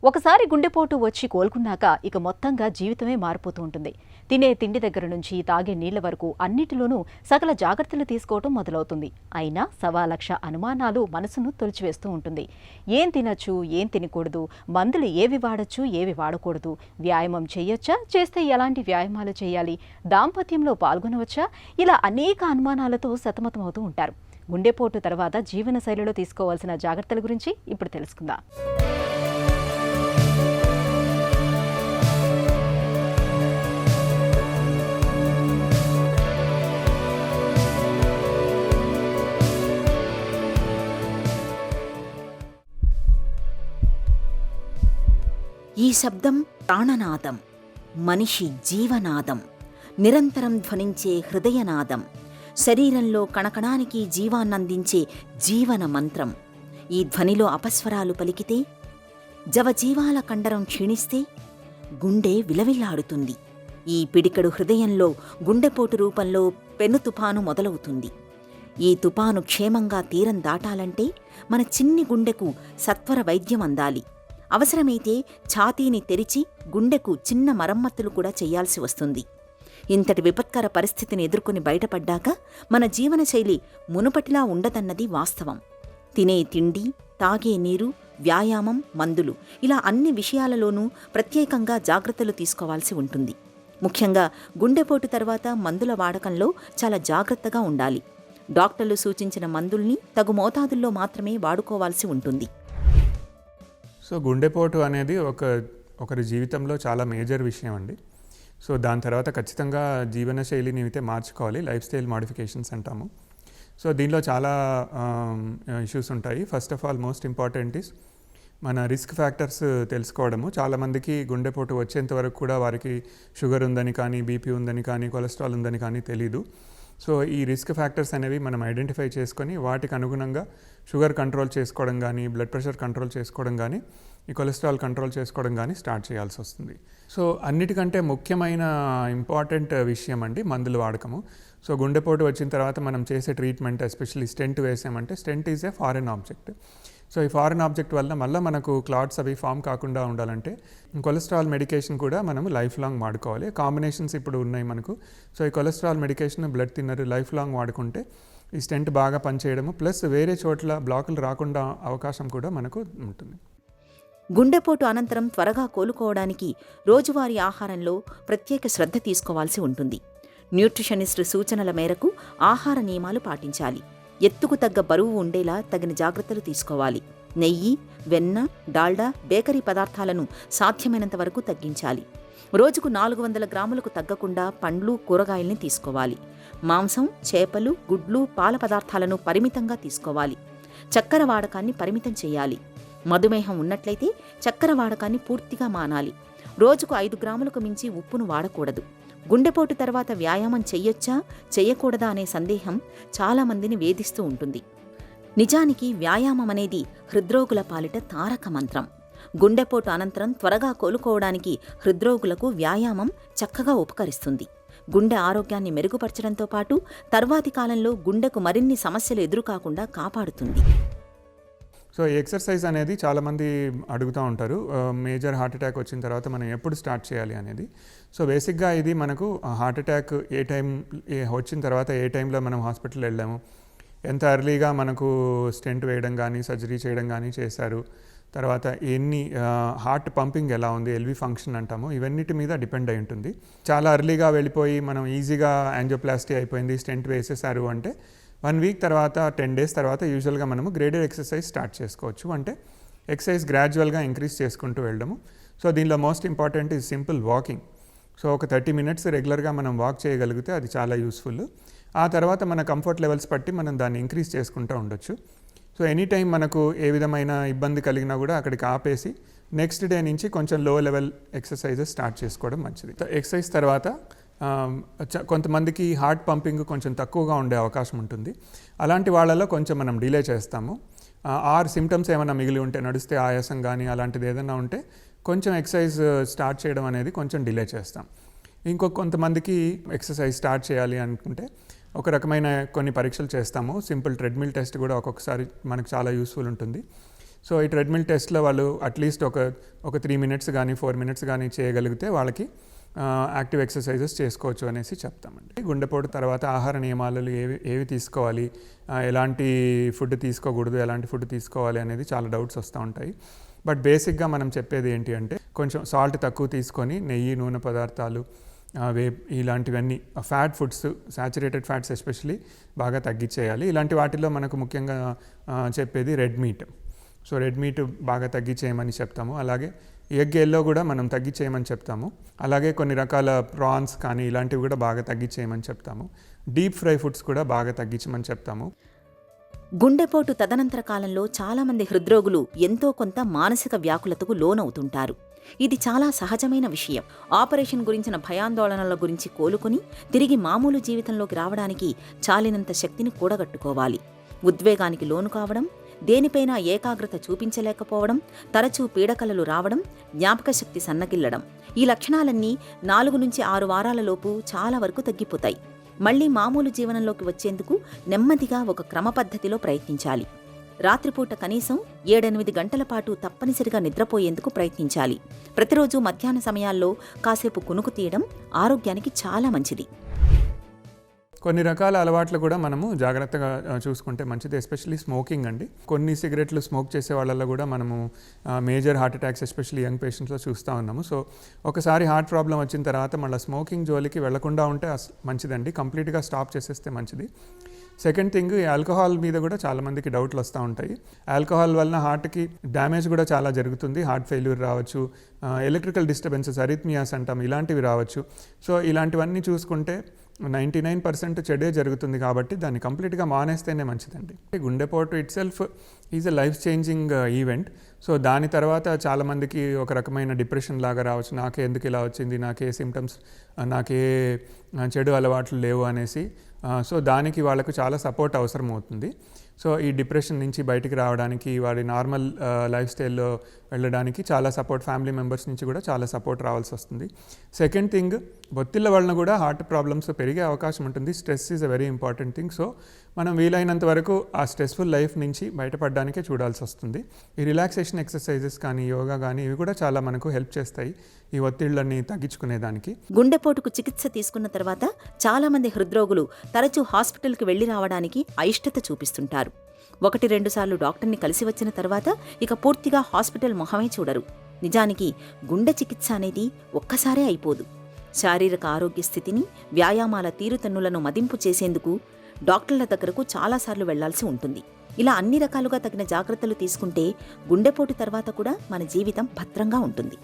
ఒకసారి గుండెపోటు వచ్చి కోలుకున్నాక ఇక మొత్తంగా జీవితమే మారిపోతూ ఉంటుంది. తినే తిండి దగ్గర నుంచి తాగే నీళ్ల వరకు అన్నిటిలోనూ సకల జాగ్రత్తలు తీసుకోవటం మొదలవుతుంది. అయినా 1,00,000 అనుమానాలు మనసును తొలిచివేస్తూ ఉంటుంది. ఏం తినచ్చు, ఏం తినకూడదు, మందులు ఏవి వాడచ్చు, ఏవి వాడకూడదు, వ్యాయామం చేయొచ్చా, చేస్తే ఎలాంటి వ్యాయామాలు చేయాలి, దాంపత్యంలో పాల్గొనవచ్చా, ఇలా అనేక అనుమానాలతో సతమతమవుతూ ఉంటారు. గుండెపోటు తర్వాత జీవనశైలిలో తీసుకోవాల్సిన జాగ్రత్తల గురించి ఇప్పుడు తెలుసుకుందాం. ఈ శబ్దం ప్రాణనాదం, మనిషి జీవనాదం, నిరంతరం ధ్వనించే హృదయనాదం, శరీరంలో కణకణానికి జీవాన్నందించే జీవన మంత్రం. ఈ ధ్వనిలో అపస్వరాలు పలికితే, జవజీవాల కండరం క్షీణిస్తే గుండె విలవిల్లాడుతుంది. ఈ పిడికెడు హృదయంలో గుండెపోటు రూపంలో పెను తుపాను మొదలవుతుంది. ఈ తుపాను క్షేమంగా తీరం దాటాలంటే మన చిన్ని గుండెకు సత్వర వైద్యం అందాలి. అవసరమైతే ఛాతీని తెరిచి గుండెకు చిన్న మరమ్మతులు కూడా చేయాల్సి వస్తుంది. ఇంతటి విపత్కర పరిస్థితిని ఎదుర్కొని బయటపడ్డాక మన జీవనశైలి మునుపటిలా ఉండదన్నది వాస్తవం. తినే తిండి, తాగే నీరు, వ్యాయామం, మందులు, ఇలా అన్ని విషయాలలోనూ ప్రత్యేకంగా జాగ్రత్తలు తీసుకోవాల్సి ఉంటుంది. ముఖ్యంగా గుండెపోటు తర్వాత మందుల వాడకంలో చాలా జాగ్రత్తగా ఉండాలి. డాక్టర్లు సూచించిన మందుల్ని తగు మోతాదుల్లో మాత్రమే వాడుకోవాల్సి ఉంటుంది. సో గుండెపోటు అనేది ఒకరి జీవితంలో చాలా మేజర్ విషయం అండి. సో దాని తర్వాత ఖచ్చితంగా జీవనశైలిని అయితే మార్చుకోవాలి, లైఫ్ స్టైల్ మాడిఫికేషన్స్ అంటాము. సో దీనిలో చాలా ఇష్యూస్ ఉంటాయి. First of all most important is మన రిస్క్ ఫ్యాక్టర్స్ తెలుసుకోవడము. చాలామందికి గుండెపోటు వచ్చేంత వరకు కూడా వారికి షుగర్ ఉందని కానీ, బీపీ ఉందని కానీ, కొలెస్ట్రాల్ ఉందని కానీ తెలీదు. సో ఈ రిస్క్ ఫ్యాక్టర్స్ అనేవి మనం ఐడెంటిఫై చేసుకొని వాటికి అనుగుణంగా షుగర్ కంట్రోల్ చేసుకోవడం కానీ, బ్లడ్ ప్రెషర్ కంట్రోల్ చేసుకోవడం కానీ, ఈ కొలెస్ట్రాల్ కంట్రోల్ చేసుకోవడం కానీ స్టార్ట్ చేయాల్సి వస్తుంది. సో అన్నిటికంటే ముఖ్యమైన ఇంపార్టెంట్ విషయం అండి మందుల వాడకము. సో గుండెపోటు వచ్చిన తర్వాత మనం చేసే ట్రీట్మెంట్, ఎస్పెషల్లీ స్టెంట్ వేసామంటే, stent is a foreign object. So ఈ ఫారెన్ ఆబ్జెక్ట్ వల్ల మళ్ళీ మనకు క్లాట్స్ అవి ఫామ్ కాకుండా ఉండాలంటే కొలెస్ట్రాల్ మెడికేషన్ కూడా మనము లైఫ్ లాంగ్ వాడుకోవాలి. కాంబినేషన్స్ ఇప్పుడు ఉన్నాయి మనకు. సో ఈ cholesterol medication, blood thinner life long వాడుకుంటే ఈ స్టెంట్ బాగా పనిచేయడము, ప్లస్ వేరే చోట్ల బ్లాకులు రాకుండా అవకాశం కూడా మనకు ఉంటుంది. గుండెపోటు అనంతరం త్వరగా కోలుకోవడానికి రోజువారీ ఆహారంలో ప్రత్యేక శ్రద్ధ తీసుకోవాల్సి ఉంటుంది. న్యూట్రిషనిస్ట్ సూచనల మేరకు ఆహార నియమాలు పాటించాలి. ఎత్తుకు తగ్గ బరువు ఉండేలా తగిన జాగ్రత్తలు తీసుకోవాలి. నెయ్యి, వెన్న, డాల్డా, బేకరీ పదార్థాలను సాధ్యమైనంత వరకు తగ్గించాలి. రోజుకు 400 గ్రాములకు తగ్గకుండా పండ్లు, కూరగాయల్ని తీసుకోవాలి. మాంసం, చేపలు, గుడ్లు, పాల పదార్థాలను పరిమితంగా తీసుకోవాలి. చక్కెర వాడకాన్ని పరిమితం చేయాలి. మధుమేహం ఉన్నట్లయితే చక్కెర వాడకాన్ని పూర్తిగా మానాలి. రోజుకు 5 గ్రాములకు మించి ఉప్పును వాడకూడదు. గుండెపోటు తర్వాత వ్యాయామం చెయ్యొచ్చా, చెయ్యకూడదా అనే సందేహం చాలామందిని వేధిస్తూ ఉంటుంది. నిజానికి వ్యాయామం అనేది హృద్రోగుల పాలిట తారక మంత్రం. గుండెపోటు అనంతరం త్వరగా కోలుకోవడానికి హృద్రోగులకు వ్యాయామం చక్కగా ఉపకరిస్తుంది. గుండె ఆరోగ్యాన్ని మెరుగుపరచడంతో పాటు తర్వాతి కాలంలో గుండెకు మరిన్ని సమస్యలు ఎదురుకాకుండా కాపాడుతుంది. సో ఈ ఎక్సర్సైజ్ అనేది చాలామంది అడుగుతూ ఉంటారు, మేజర్ హార్ట్ అటాక్ వచ్చిన తర్వాత మనం ఎప్పుడు స్టార్ట్ చేయాలి అనేది. సో బేసిక్గా ఇది మనకు హార్ట్ అటాక్ వచ్చిన తర్వాత ఏ టైంలో మనం హాస్పిటల్ వెళ్ళాము, ఎంత ఎర్లీగా మనకు స్టెంట్ వేయడం కానీ, సర్జరీ చేయడం కానీ చేశారు, తర్వాత ఎన్ని హార్ట్ పంపింగ్ ఎలా ఉంది, ఎల్వి ఫంక్షన్ అంటాము, ఇవన్నిటి మీద డిపెండ్ అయి ఉంటుంది. చాలా ఎర్లీగా వెళ్ళిపోయి మనం ఈజీగా యాంజియోప్లాస్టీ అయిపోయింది, స్టెంట్ వేసేసారు అంటే 1 వీక్ తర్వాత, 10 డేస్ తర్వాత యూజువల్గా మనము గ్రేడెడ్ ఎక్సర్సైజ్ స్టార్ట్ చేసుకోవచ్చు. అంటే ఎక్సర్సైజ్ గ్రాడ్యువల్గా ఇంక్రీజ్ చేసుకుంటూ వెళ్ళడము. సో దీనిలో most important is simple walking. So ఒక 30 మినిట్స్ రెగ్యులర్గా మనం వాక్ చేయగలిగితే అది చాలా యూస్ఫుల్. ఆ తర్వాత మన కంఫర్ట్ లెవెల్స్ బట్టి మనం దాన్ని ఇంక్రీజ్ చేసుకుంటూ ఉండొచ్చు. సో ఎనీ టైం మనకు ఏ విధమైన ఇబ్బంది కలిగినా కూడా అక్కడికి ఆపేసి నెక్స్ట్ డే నుంచి కొంచెం లో లెవెల్ ఎక్సర్సైజెస్ స్టార్ట్ చేసుకోవడం మంచిది. ఎక్సర్సైజ్ తర్వాత కొంతమందికి హార్ట్ పంపింగ్ కొంచెం తక్కువగా ఉండే అవకాశం ఉంటుంది. అలాంటి వాళ్ళలో కొంచెం మనం డిలే చేస్తాము. సిమ్టమ్స్ ఏమైనా మిగిలి ఉంటే, నడిస్తే ఆయాసం కానీ అలాంటిది ఏదైనా ఉంటే కొంచెం ఎక్సర్సైజ్ స్టార్ట్ చేయడం అనేది కొంచెం డిలే చేస్తాం. కొంతమందికి ఎక్సర్సైజ్ స్టార్ట్ చేయాలి అనుకుంటే ఒక రకమైన కొన్ని పరీక్షలు చేస్తాము. సింపుల్ ట్రెడ్మిల్ టెస్ట్ కూడా ఒక్కొక్కసారి మనకు చాలా యూస్ఫుల్ ఉంటుంది. సో ఈ ట్రెడ్మిల్ టెస్ట్లో వాళ్ళు అట్లీస్ట్ ఒక 3 minutes కానీ 4 minutes కానీ చేయగలిగితే వాళ్ళకి యాక్టివ్ ఎక్సర్సైజెస్ చేసుకోవచ్చు అనేసి చెప్తామండి. గుండెపోటు తర్వాత ఆహార నియమాలు ఏవి తీసుకోవాలి, ఎలాంటి ఫుడ్ తీసుకోకూడదు, ఎలాంటి ఫుడ్ తీసుకోవాలి అనేది చాలా డౌట్స్ వస్తూ ఉంటాయి. బట్ బేసిక్గా మనం చెప్పేది ఏంటి అంటే కొంచెం సాల్ట్ తక్కువ తీసుకొని నెయ్యి, నూనె పదార్థాలు, ఇలాంటివన్నీ fat foods, saturated fats especially బాగా తగ్గించేయాలి. ఇలాంటి వాటిల్లో మనకు ముఖ్యంగా చెప్పేది red meat. So red meat బాగా తగ్గించేయమని చెప్తాము. అలాగే ఎగ్ ఎల్లో కూడా మనం తగ్గించేయమని చెప్తాము. అలాగే కొన్ని రకాల ప్రాన్స్ కానీ ఇలాంటివి కూడా బాగా తగ్గించేయమని చెప్తాము. డీప్ ఫ్రై ఫుడ్స్ కూడా బాగా తగ్గించమని చెప్తాము. గుండెపోటు తదనంతర కాలంలో చాలామంది హృద్రోగులు ఎంతో కొంత మానసిక వ్యాకులతకు లోనవుతుంటారు. ఇది చాలా సహజమైన విషయం. ఆపరేషన్ గురించిన భయాందోళనల గురించి కోలుకొని తిరిగి మామూలు జీవితంలోకి రావడానికి చాలినంత శక్తిని కూడగట్టుకోవాలి. ఉద్వేగానికి లోను కావడం, దేనిపైన ఏకాగ్రత చూపించలేకపోవడం, తరచూ పీడకలలు రావడం, జ్ఞాపకశక్తి సన్నగిల్లడం, ఈ లక్షణాలన్నీ 4 నుంచి 6 వారాలలోపు చాలా వరకు తగ్గిపోతాయి. మళ్లీ మామూలు జీవనంలోకి వచ్చేందుకు నెమ్మదిగా ఒక క్రమపద్ధతిలో ప్రయత్నించాలి. రాత్రిపూట కనీసం 7-8 గంటల పాటు తప్పనిసరిగా నిద్రపోయేందుకు ప్రయత్నించాలి. ప్రతిరోజు మధ్యాహ్న సమయాల్లో కాసేపు కునుకు తీయడం ఆరోగ్యానికి చాలా మంచిది. కొన్ని రకాల అలవాట్లు కూడా మనము జాగ్రత్తగా చూసుకుంటే మంచిది. ఎస్పెషల్లీ స్మోకింగ్ అండి. కొన్ని సిగరెట్లు స్మోక్ చేసే వాళ్ళల్లో కూడా మనము major heart attacks especially young పేషెంట్స్లో చూస్తూ ఉన్నాము. సో ఒకసారి హార్ట్ ప్రాబ్లం వచ్చిన తర్వాత మళ్ళీ స్మోకింగ్ జోలికి వెళ్లకుండా ఉంటే మంచిదండి. కంప్లీట్గా స్టాప్ చేసేస్తే మంచిది. సెకండ్ థింగ్, ఆల్కహాల్ మీద కూడా చాలామందికి డౌట్లు వస్తూ ఉంటాయి. ఆల్కహాల్ వలన హార్ట్కి డ్యామేజ్ కూడా చాలా జరుగుతుంది. హార్ట్ ఫెయిల్యూర్ రావచ్చు, ఎలక్ట్రికల్ డిస్టర్బెన్సెస్, అరిథ్మియాస్ అంటాం, ఇలాంటివి రావచ్చు. సో ఇలాంటివన్నీ చూసుకుంటే 99% చెడే జరుగుతుంది. కాబట్టి దాన్ని కంప్లీట్గా మానేస్తేనే మంచిదండి. గుండెపోటు it self is a life changing event. So దాని తర్వాత చాలామందికి ఒక రకమైన డిప్రెషన్ లాగా రావచ్చు. నాకే ఎందుకు ఇలా వచ్చింది, నాకే సిమ్టమ్స్, నాకే చెడు అలవాట్లు లేవు అనేసి. సో దానికి వాళ్ళకు చాలా సపోర్ట్ అవసరం అవుతుంది. సో ఈ డిప్రెషన్ నుంచి బయటికి రావడానికి, వాడి నార్మల్ లైఫ్ స్టైల్లో వెళ్ళడానికి చాలా సపోర్ట్, ఫ్యామిలీ మెంబర్స్ నుంచి కూడా చాలా సపోర్ట్ రావాల్సి వస్తుంది. సెకండ్ థింగ్, ఒత్తిళ్ళ వలన కూడా హార్ట్ ప్రాబ్లమ్స్ పెరిగే అవకాశం ఉంటుంది. Stress is a very important thing. So మనం వీలైనంత వరకు ఆ స్ట్రెస్ఫుల్ లైఫ్ నుంచి బయటపడడానికే చూడాల్సి వస్తుంది. ఈ రిలాక్సేషన్ ఎక్సర్సైజెస్ కానీ, యోగా కానీ ఇవి కూడా చాలా మనకు హెల్ప్ చేస్తాయి ఈ ఒత్తిళ్లని తగ్గించుకునేదానికి. గుండెపోటుకు చికిత్స తీసుకున్న తర్వాత చాలామంది హృద్రోగులు తరచూ హాస్పిటల్కి వెళ్లి రావడానికి అయిష్టత చూపిస్తుంటారు. 1-2 సార్లు డాక్టర్ని కలిసి వచ్చిన తర్వాత ఇక పూర్తిగా హాస్పిటల్ మొహమే చూడరు. నిజానికి గుండె చికిత్స అనేది ఒక్కసారే అయిపోదు. శారీరక ఆరోగ్య స్థితిని, వ్యాయామాల తీరుతన్నులను మదింపు చేసేందుకు డాక్టర్ల దగ్గరకు చాలాసార్లు వెళ్లాల్సి ఉంటుంది. ఇలా అన్ని రకాలుగా తగిన జాగ్రత్తలు తీసుకుంటే గుండెపోటు తర్వాత కూడా మన జీవితం భద్రంగా ఉంటుంది.